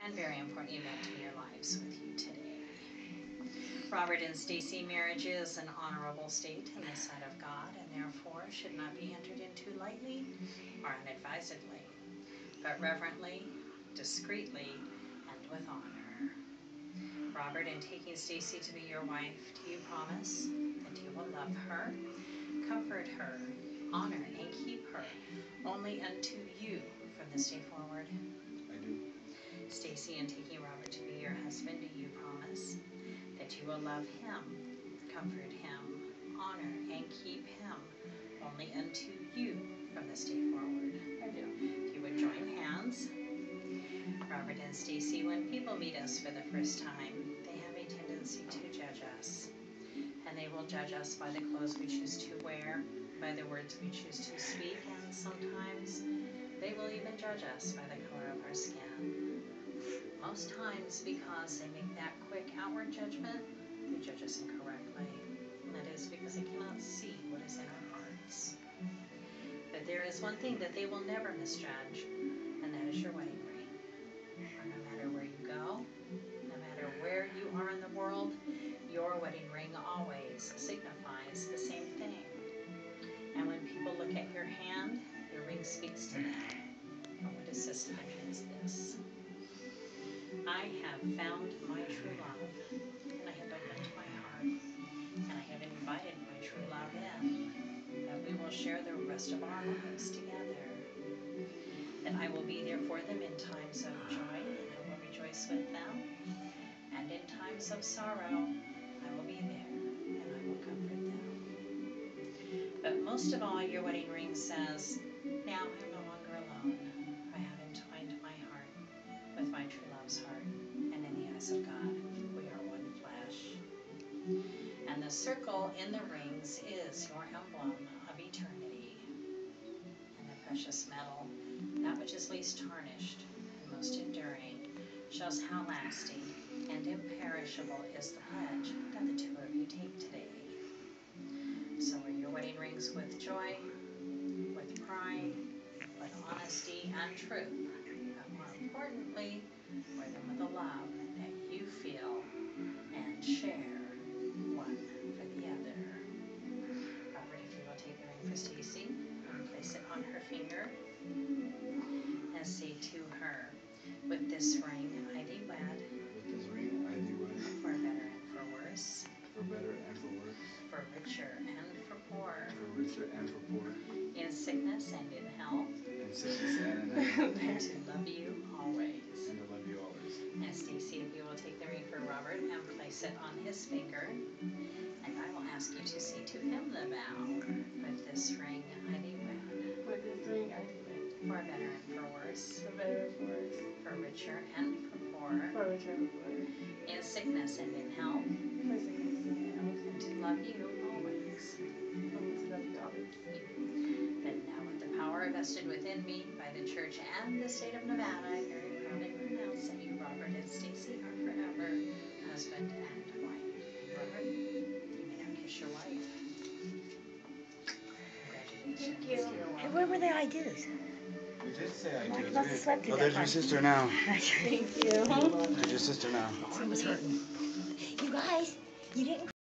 and very important event in your lives with you today. Robert and Stacy marriage is an honorable state in the sight of God, and therefore should not be entered into lightly or unadvisedly, but reverently, discreetly, and with honor. Robert, in taking Stacy to be your wife, do you promise that you will love her, comfort her, honor, and keep her only unto you from this day forward? I do. Stacy, in taking Robert to be your husband, do you promise that you will love him, comfort him, honor, and keep him only unto you from this day forward? I do. If you would join hands. Robert and Stacy, when people meet us for the first time, they have a tendency to judge us. And they will judge us by the clothes we choose to wear, by the words we choose to speak, and sometimes they will even judge us by the color of our skin. Most times, because they make that quick outward judgment, they judge us incorrectly. And that is because they cannot see what is in our hearts. But there is one thing that they will never misjudge, and that is your wedding ring. For no matter where you go, no matter where you are in the world, your wedding ring always signifies the same thing. And when people look at your hand, your ring speaks to them. And what is this sign is this? I have found my true love, and I have opened my heart, and I have invited my true love in, that we will share the rest of our lives together. That I will be there for them in times of joy, and I will rejoice with them. And in times of sorrow, I will be there, and I will comfort them. But most of all, your wedding ring says, now I am no longer alone. I have entwined my heart with my true love's heart, and in the eyes of God, we are one flesh. And the circle in the rings is your emblem of eternity. And the precious metal, that which is least tarnished and most enduring, shows how lasting and imperishable is the pledge that the two of you take today. So wear your wedding rings with joy, with pride, with honesty and truth, but more importantly, wear them with a love that you feel and share one for the other. Robert, if you will take the ring for Stacy and place it on her finger, and say to her, with this ring I thee wed. With this ring I thee wed. For better and for worse. For better and for worse. For richer and for poor. For richer and for poor. In sickness and in health. In sickness and in health. And to love you always. And to love you always. And Stacy, if you will take the ring for Robert and place it on his finger, and I will ask you to say to him the vow. With this ring I thee wed. With this ring I do it. For better and for worse. For better and for worse. For richer and for poor. For richer and for poor. In sickness and in health. For sickness and in health. And to love you always. And to love you always. Then now with the power vested within me by the Church and the state of Nevada, I very proudly pronounce that you, Robert and Stacy, are forever husband and wife. Robert, you may now kiss your wife. Congratulations. Thank you. Hey, where were the IDs? You did say I I did. must have slept through Oh, that there's your one. sister now. Thank you. There's your sister now. It was hurting. You guys, you didn't